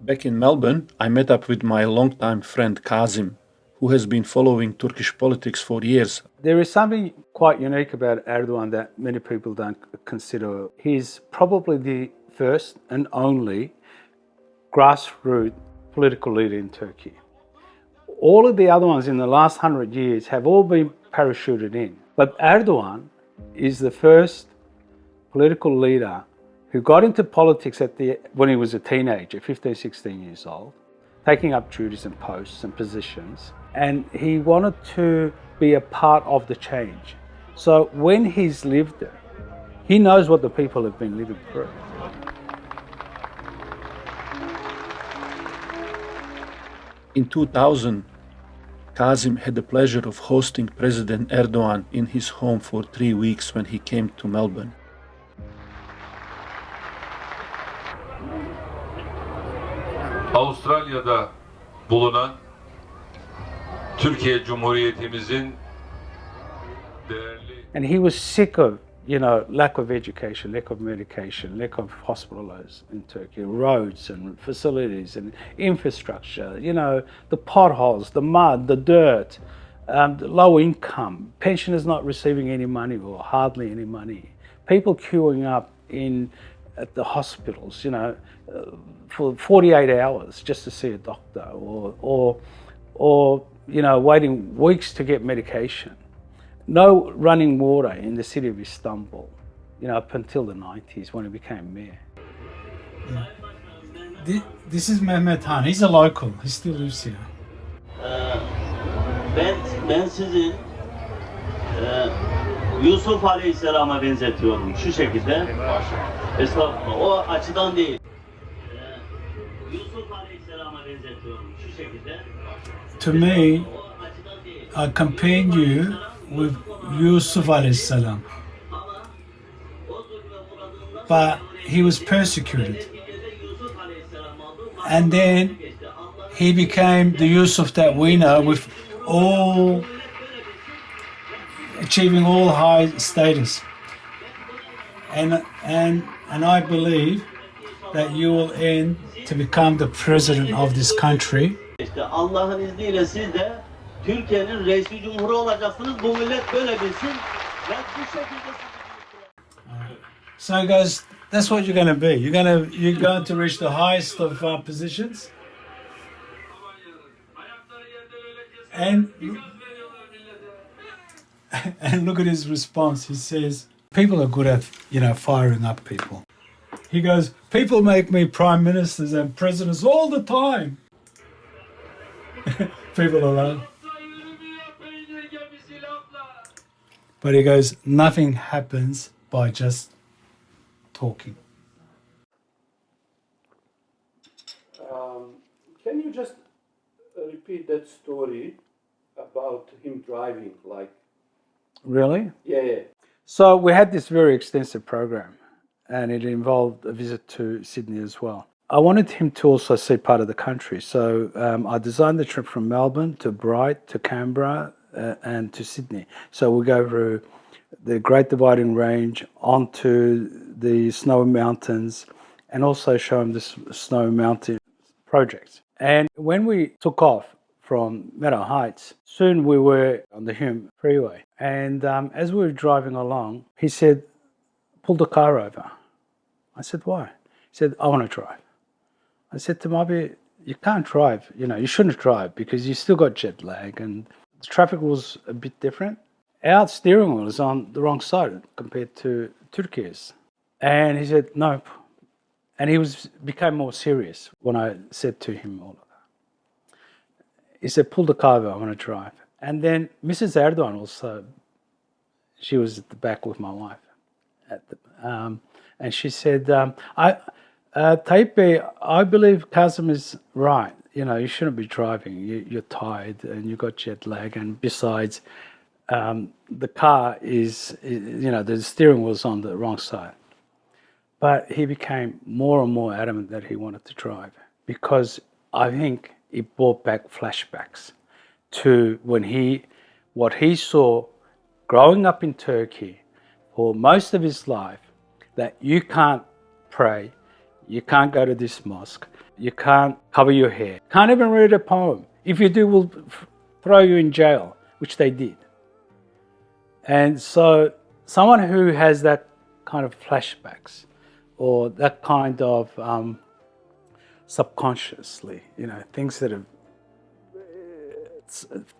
Back in Melbourne, I met up with my longtime friend Kazim, who has been following Turkish politics for years. There is something quite unique about Erdogan that many people don't consider. He's probably the first and only grassroots political leader in Turkey. All of the other ones in the last 100 years have all been parachuted in. But Erdogan is the first political leader who got into politics when he was a teenager, 15, 16 years old, taking up duties and posts and positions. And he wanted to be a part of the change. So when he's lived it, he knows what the people have been living through. In 2000, Kazim had the pleasure of hosting President Erdogan in his home for 3 weeks when he came to Melbourne. Avustralya'da bulunan Türkiye Cumhuriyetimizin değerli... And he was sick of, lack of education, lack of medication, lack of hospitals in Turkey, roads and facilities and infrastructure, the potholes, the mud, the dirt, the low income, pensioners not receiving any money or hardly any money, people queuing up at the hospitals, for 48 hours just to see a doctor or waiting weeks to get medication. No running water in the city of Istanbul, up until the 90s when he became mayor. Yeah. This is Mehmet Han. He's a local. He still lives here. Ben sizi Yusuf Aleyhisselam'a benzetiyorum şu şekilde. Estağfurullah. O açıdan değil. Yusuf Aleyhisselam'a benzetiyorum şu şekilde. To me, I compare you with Yusuf Aleyhisselam. But he was persecuted. And then he became the Yusuf that we know, with achieving all high status. And I believe that you will end to become the president of this country. İşte Allah'ın izniyle siz de Türkiye'nin reisi cumhuru olacaksınız. Bu millet böyle bilsin. Ve bu şekilde So guys, that's what you're going to be. You're going to reach the highest of positions. And look at his response. He says, people are good at, firing up people. He goes, people make me prime ministers and presidents all the time. People are like, but he goes, nothing happens by just talking. Can you just repeat that story about him driving, Really? Yeah. So we had this very extensive program, and it involved a visit to Sydney as well. I wanted him to also see part of the country, so I designed the trip from Melbourne to Bright to Canberra and to Sydney. So we go through the Great Dividing Range onto the Snowy Mountains, and also show him the Snowy Mountain project. And when we took off from Meadow Heights, soon we were on the Hume Freeway. And as we were driving along, he said, pull the car over. I said, why? He said, I want to drive. I said to him, Abi, you can't drive. You shouldn't drive because you still got jet lag and the traffic was a bit different. Our steering wheel is on the wrong side compared to Turkiye's. And he said, nope. And he became more serious when I said to him all of that. He said, pull the car over, I want to drive. And then Mrs. Erdogan also, she was at the back with my wife. And she said, Tayyip Bey, I believe Kazim is right. You shouldn't be driving. You're tired and you've got jet lag. And besides, the car is, the steering wheel's on the wrong side. But he became more and more adamant that he wanted to drive because I think it brought back flashbacks to what he saw growing up in Turkey for most of his life, that you can't pray, You can't go to this mosque. You can't cover your hair. Can't even read a poem. If you do, we'll throw you in jail, which they did. And so someone who has that kind of flashbacks or that kind of subconsciously, things that are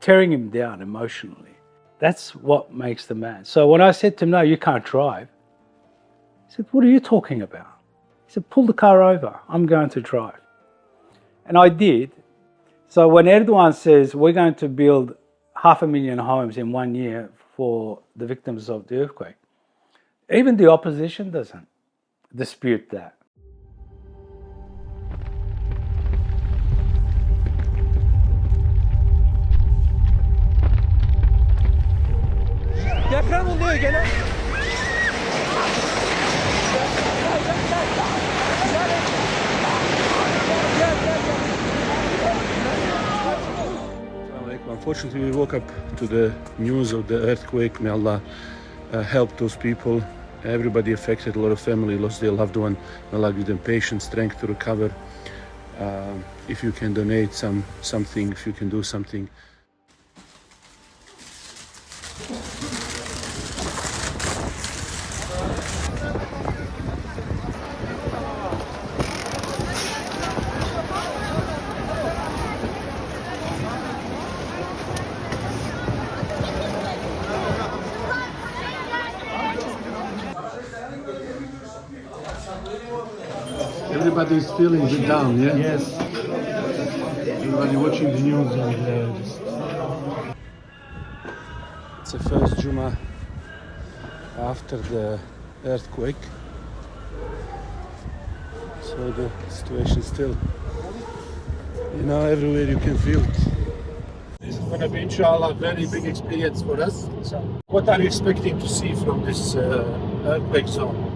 tearing him down emotionally, that's what makes the man. So when I said to him, no, you can't drive, he said, what are you talking about? He said, pull the car over, I'm going to drive. And I did. So when Erdogan says we're going to build 500,000 homes in 1 year for the victims of the earthquake, even the opposition doesn't dispute that. Deprem oluyor gene. Unfortunately, we woke up to the news of the earthquake. May Allah help those people. Everybody affected, a lot of family lost their loved one. May Allah give them patience, strength to recover. If you can donate something, if you can do something. Everybody is feeling it down, yeah? Yes. Everybody watching the news and it's the first Juma after the earthquake. So the situation still, everywhere you can feel it. This is going to be, inshallah, a very big experience for us. What are you expecting to see from this earthquake zone?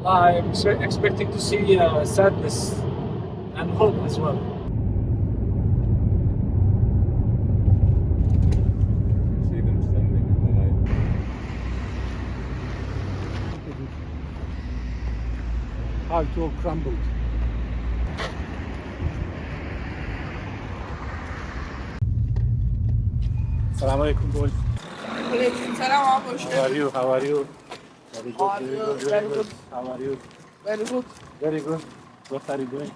I'm expecting to see sadness and hope as well. See them standing in the light. How it all crumbled. Assalamu alaikum, boys. Selam abi, hoş How geldin. are you? How are you? Very good, How are very you? good, Very very good. good. How are you? Very good. Very good. What are you doing?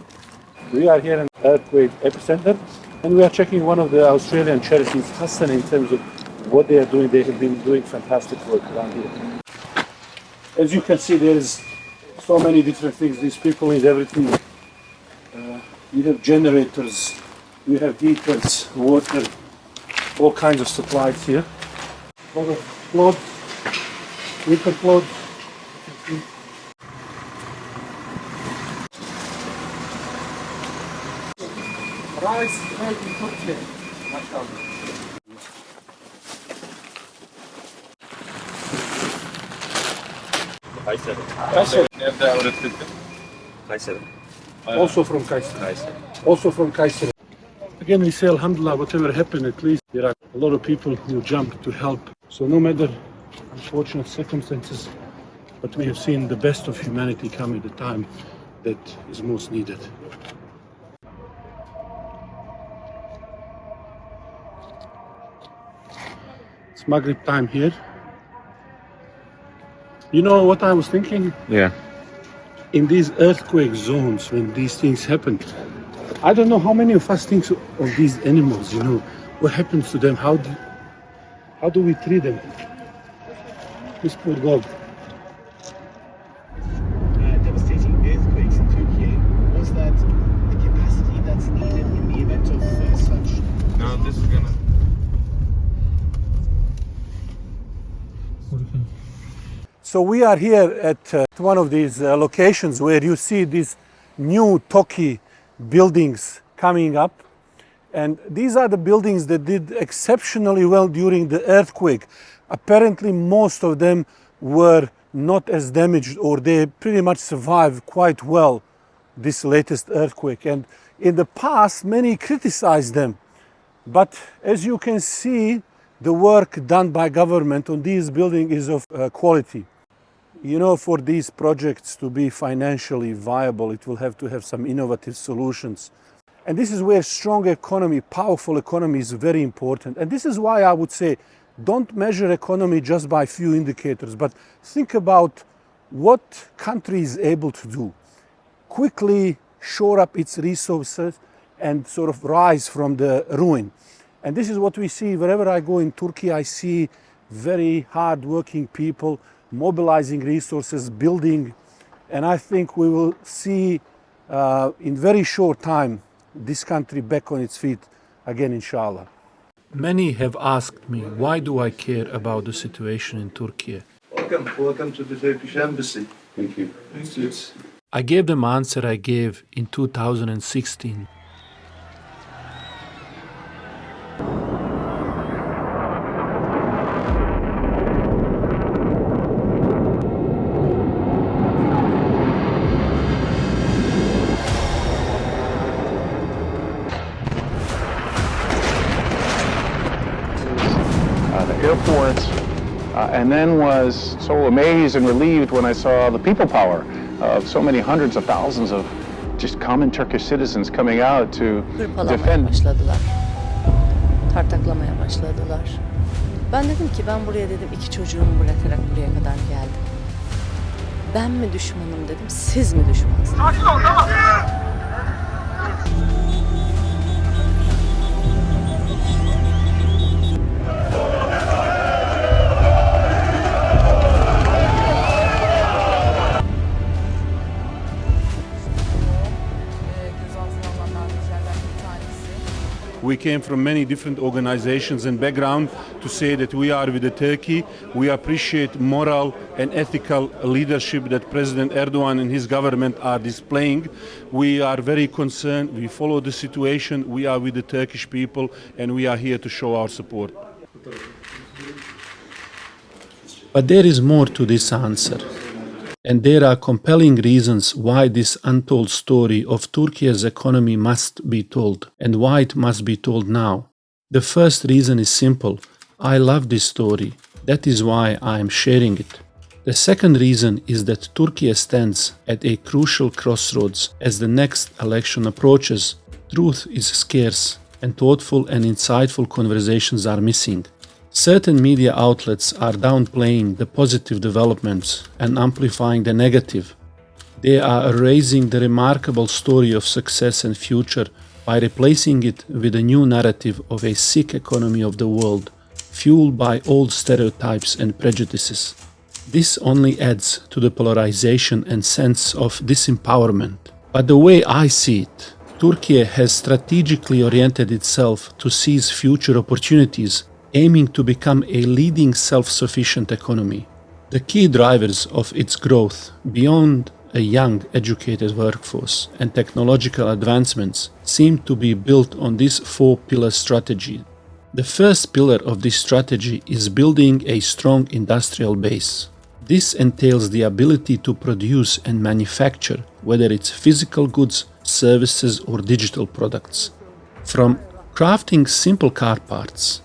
We are here in earthquake epicenter, and we are checking one of the Australian charities, Hassan, in terms of what they are doing. They have been doing fantastic work around here. As you can see, there is so many different things. These people need everything. You have generators, you have heaters, water, all kinds of supplies here. A lot of clothes, winter clothes. Rice made in Turkey. Maşallah. Kayseri. Nerede öğretildin? Kayseri. Also from Kayseri. Also from Kayseri. Again, we say Alhamdulillah, whatever happened, at least there are a lot of people who jump to help. So no matter unfortunate circumstances, but we have seen the best of humanity come at the time that is most needed. It's Maghrib time here. You know what I was thinking? Yeah. In these earthquake zones, when these things happen, I don't know how many of us think of these animals, what happens to them, how do we treat them? This poor dog. Devastating earthquakes in Turkey. Was that the capacity that's needed in the event of such? No, this is gonna. So we are here at one of these locations where you see these new TOKİ buildings coming up. And these are the buildings that did exceptionally well during the earthquake. Apparently most of them were not as damaged, or they pretty much survived quite well this latest earthquake. And in the past, many criticized them. But as you can see, the work done by government on these buildings is of quality. You know, for these projects to be financially viable, it will have to have some innovative solutions. And this is where strong economy, powerful economy is very important. And this is why I would say, don't measure economy just by few indicators, but think about what country is able to do. Quickly shore up its resources and sort of rise from the ruin. And this is what we see wherever I go in Turkey. I see very hard-working people mobilizing resources, building, and I think we will see in very short time this country back on its feet again, inshallah. Many have asked me, why do I care about the situation in Turkey? Welcome to the Turkish Embassy. Thank you. I gave them answer I gave in 2016. The airport, and then was so amazed and relieved when I saw the people power of so many hundreds of thousands of just common Turkish citizens coming out to defend. Başladılar. Tartaklamaya başladılar. Ben dedim ki ben buraya dedim 2 çocuğumu bırakarak buraya kadar geldim. Ben mi düşmanım dedim, siz mi düşmansınız? We came from many different organizations and background to say that we are with the Turkey. We appreciate moral and ethical leadership that President Erdogan and his government are displaying. We are very concerned. We follow the situation. We are with the Turkish people and we are here to show our support. But there is more to this answer. And there are compelling reasons why this untold story of Turkey's economy must be told, and why it must be told now. The first reason is simple. I love this story. That is why I am sharing it. The second reason is that Turkey stands at a crucial crossroads as the next election approaches. Truth is scarce, and thoughtful and insightful conversations are missing. Certain media outlets are downplaying the positive developments and amplifying the negative. They are erasing the remarkable story of success and future by replacing it with a new narrative of a sick economy of the world, fueled by old stereotypes and prejudices. This only adds to the polarization and sense of disempowerment. But the way I see it, Turkey has strategically oriented itself to seize future opportunities, aiming to become a leading self-sufficient economy. The key drivers of its growth, beyond a young, educated workforce and technological advancements, seem to be built on this four-pillar strategy. The first pillar of this strategy is building a strong industrial base. This entails the ability to produce and manufacture, whether it's physical goods, services, or digital products. From crafting simple car parts,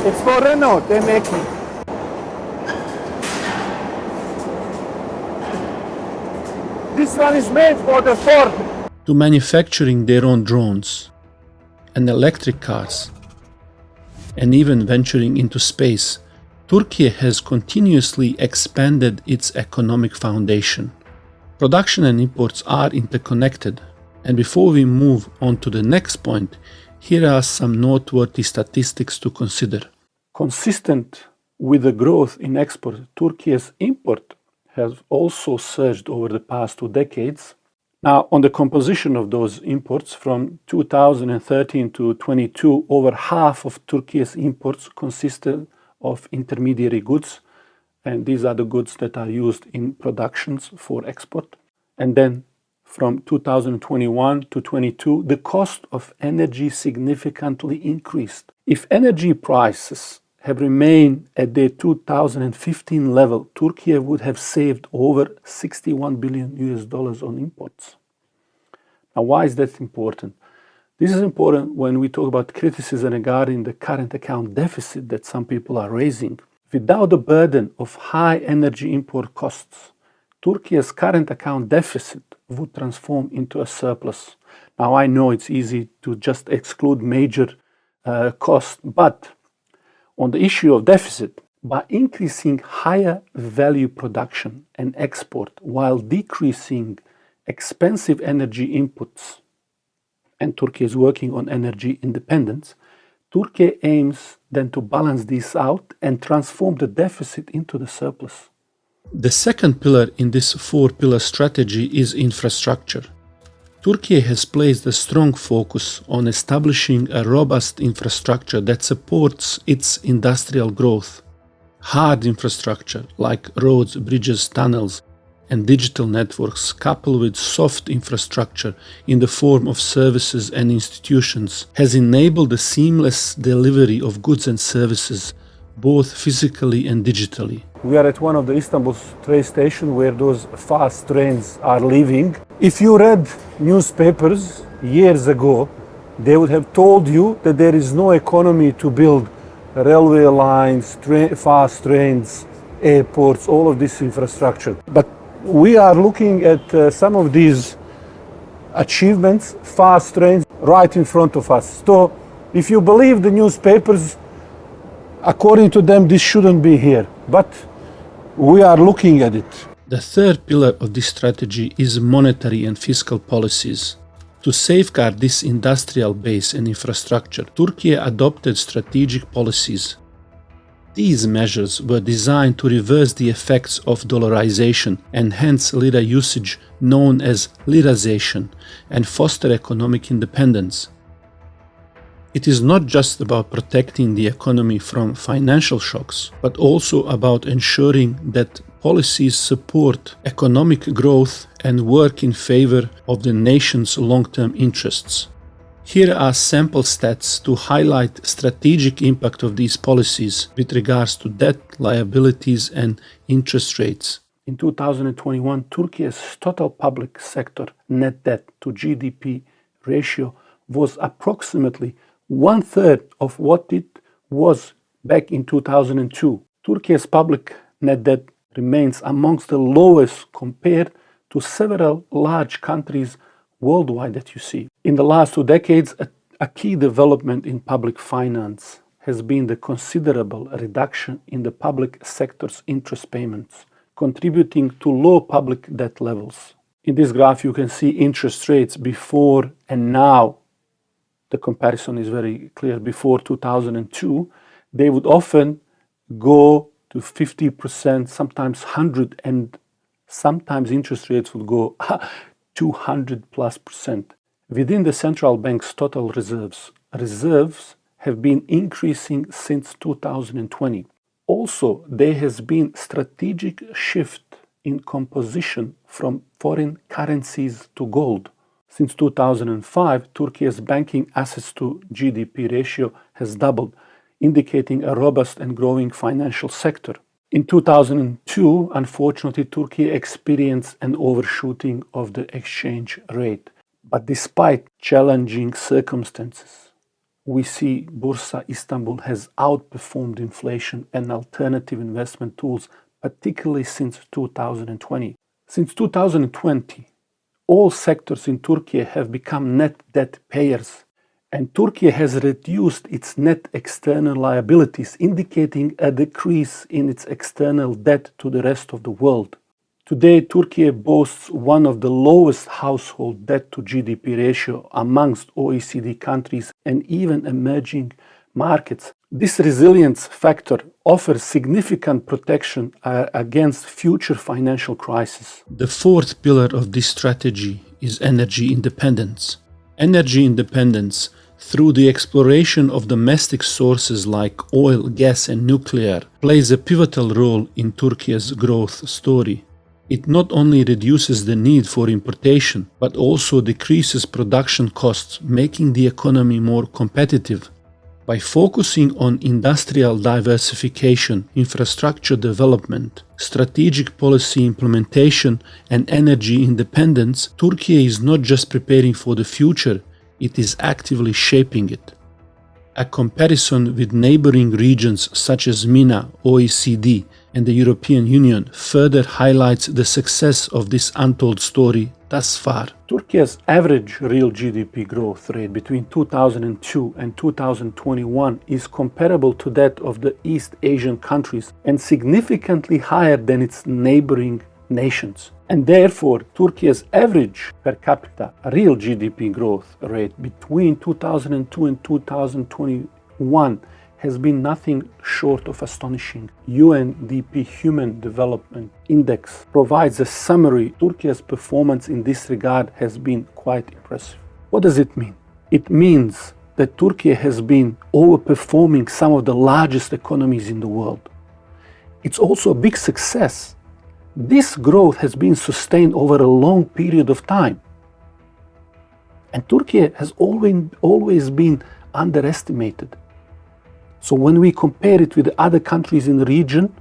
It's for Renault, they make it. This one is made for the Ford. to manufacturing their own drones and electric cars, and even venturing into space, Turkey has continuously expanded its economic foundation. Production and imports are interconnected, and before we move on to the next point, here are some noteworthy statistics to consider. Consistent with the growth in export, Turkey's import has also surged over the past 2 decades. Now, on the composition of those imports from 2013 to 22, over half of Turkey's imports consisted of intermediary goods, and these are the goods that are used in productions for export. And then from 2021 to 22, the cost of energy significantly increased. If energy prices have remained at their 2015 level, Turkey would have saved over $61 billion on imports. Now, why is that important? This is important when we talk about criticism regarding the current account deficit that some people are raising. Without the burden of high energy import costs, Turkey's current account deficit would transform into a surplus. Now, I know it's easy to just exclude major costs, but on the issue of deficit, by increasing higher value production and export while decreasing expensive energy inputs, and Turkey is working on energy independence, Turkey aims then to balance this out and transform the deficit into the surplus. The second pillar in this four-pillar strategy is infrastructure. Turkey has placed a strong focus on establishing a robust infrastructure that supports its industrial growth. Hard infrastructure like roads, bridges, tunnels, and digital networks, coupled with soft infrastructure in the form of services and institutions, has enabled the seamless delivery of goods and services, both physically and digitally. We are at one of the Istanbul train stations where those fast trains are leaving. If you read newspapers years ago, they would have told you that there is no economy to build railway lines, fast trains, airports, all of this infrastructure. But we are looking at some of these achievements, fast trains, right in front of us. So if you believe the newspapers, according to them, this shouldn't be here. But we are looking at it. The third pillar of this strategy is monetary and fiscal policies. To safeguard this industrial base and infrastructure, Turkey adopted strategic policies. These measures were designed to reverse the effects of dollarization, enhance lira usage known as lirazation, and foster economic independence. It is not just about protecting the economy from financial shocks, but also about ensuring that policies support economic growth and work in favor of the nation's long-term interests. Here are sample stats to highlight strategic impact of these policies with regards to debt, liabilities, and interest rates. In 2021, Turkey's total public sector net debt to GDP ratio was approximately one-third of what it was back in 2002. Turkey's public net debt remains amongst the lowest compared to several large countries worldwide that you see. In the last 2 decades, a key development in public finance has been the considerable reduction in the public sector's interest payments, contributing to low public debt levels. In this graph, you can see interest rates before and now. The comparison is very clear. Before 2002, they would often go to 50%, sometimes 100%, and sometimes interest rates would go 200+%. Within the central bank's total reserves have been increasing since 2020. Also, there has been strategic shift in composition from foreign currencies to gold. Since 2005, Turkey's banking assets to GDP ratio has doubled, indicating a robust and growing financial sector. In 2002, unfortunately, Turkey experienced an overshooting of the exchange rate. But despite challenging circumstances, we see Bursa Istanbul has outperformed inflation and alternative investment tools, particularly since 2020. Since 2020, all sectors in Turkey have become net debt payers, and Turkey has reduced its net external liabilities, indicating a decrease in its external debt to the rest of the world. Today, Turkey boasts one of the lowest household debt to GDP ratio amongst OECD countries and even emerging markets. This resilience factor offers significant protection against future financial crises. The fourth pillar of this strategy is energy independence. Energy independence through the exploration of domestic sources like oil, gas, and nuclear plays a pivotal role in Turkey's growth story. It not only reduces the need for importation, but also decreases production costs, making the economy more competitive. By focusing on industrial diversification, infrastructure development, strategic policy implementation, and energy independence, Turkey is not just preparing for the future, it is actively shaping it. A comparison with neighboring regions such as MENA, OECD, and the European Union further highlights the success of this untold story thus far. Turkey's average real GDP growth rate between 2002 and 2021 is comparable to that of the East Asian countries and significantly higher than its neighboring nations. And therefore, Turkey's average per capita real GDP growth rate between 2002 and 2021 has been nothing short of astonishing. UNDP Human Development Index provides a summary. Turkey's performance in this regard has been quite impressive. What does it mean? It means that Turkey has been overperforming some of the largest economies in the world. It's also a big success. This growth has been sustained over a long period of time. And Turkey has always been underestimated. So when we compare it with the other countries in the region,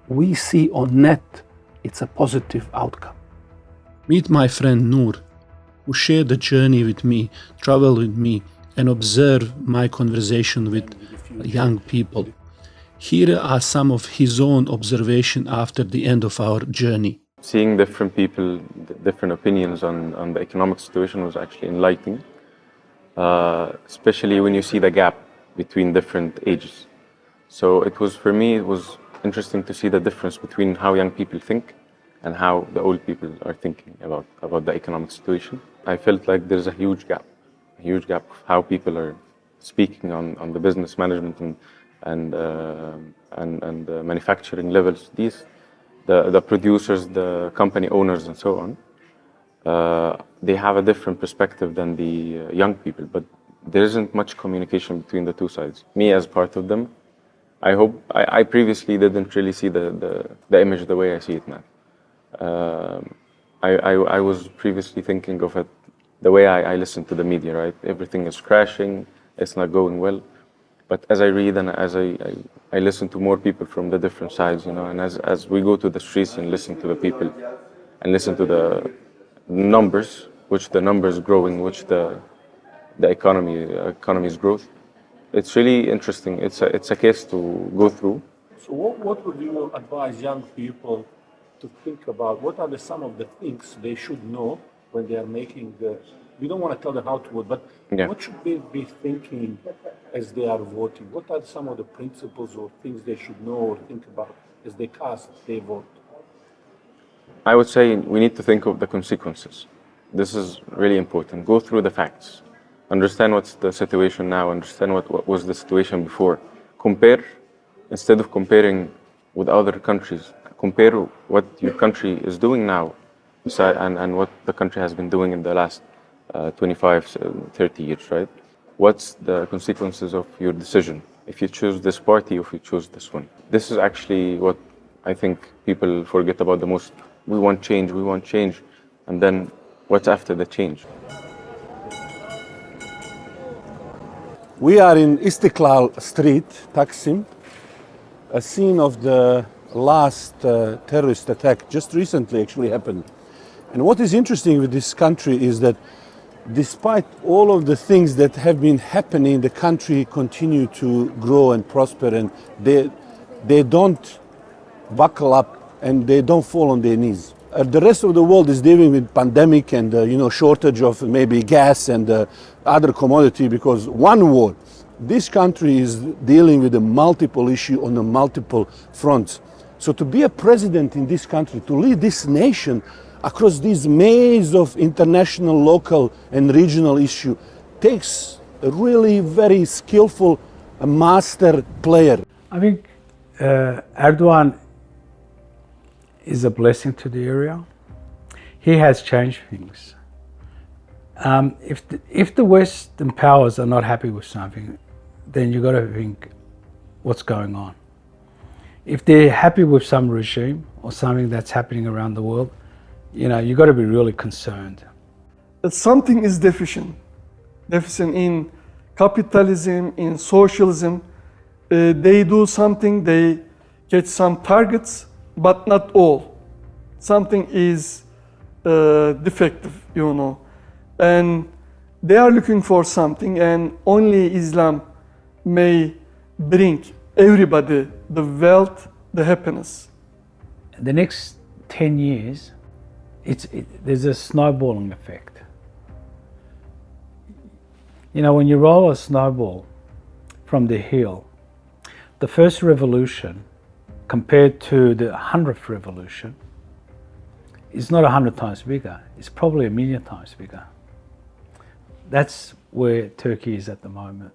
we see on net it's a positive outcome. Meet my friend Noor, who shared the journey with me, traveled with me, and observed my conversation with young people. Here are some of his own observations after the end of our journey. Seeing different people, different opinions on the economic situation was actually enlightening, especially when you see the gap between different ages. So for me, it was interesting to see the difference between how young people think and how the old people are thinking about the economic situation. I felt like there's a huge gap of how people are speaking on the business management and manufacturing levels. The producers, the company owners, and so on, they have a different perspective than the young people, but there isn't much communication between the two sides. Me as part of them, I previously didn't really see the image the way I see it now. I was previously thinking of it the way I listen to the media, right? Everything is crashing, it's not going well. But as I read and as I listen to more people from the different sides, and as we go to the streets and listen to the people and listen to the numbers, which the numbers growing, which the economy's growth, it's really interesting. It's a case to go through. So what would you advise young people to think about? What are some of the things they should know when they are making we don't want to tell them how to vote, but what should they be thinking as they are voting? What are some of the principles or things they should know or think about as they cast their vote? I would say we need to think of the consequences. This is really important. Go through the facts. Understand what's the situation now. Understand what was the situation before. Compare, instead of comparing with other countries, compare what your country is doing now and what the country has been doing in the last 25, 30 years, right? What's the consequences of your decision? If you choose this party or if you choose this one. This is actually what I think people forget about the most. We want change. And then what's after the change? We are in Istiklal Street, Taksim, a scene of the last terrorist attack just recently actually happened. And what is interesting with this country is that despite all of the things that have been happening, the country continue to grow and prosper, and they don't buckle up and they don't fall on their knees. The rest of the world is dealing with pandemic and shortage of maybe gas and other commodity because one war. This country is dealing with a multiple issue on the multiple fronts. So to be a president in this country, to lead this nation across this maze of international, local and regional issue takes a really very skillful master player. I think Erdogan is a blessing to the area. He has changed things. If the Western powers are not happy with something, then you got to think what's going on. If they're happy with some regime or something that's happening around the world, you got to be really concerned. Something is deficient in capitalism, in socialism. They do something, they get some targets, but not all. Something is defective, And they are looking for something, and only Islam may bring everybody the wealth, the happiness. The next 10 years, there's a snowballing effect. You know, when you roll a snowball from the hill, the first revolution compared to the 100th revolution is not 100 times bigger, it's probably 1,000,000 times bigger. That's where Turkey is at the moment.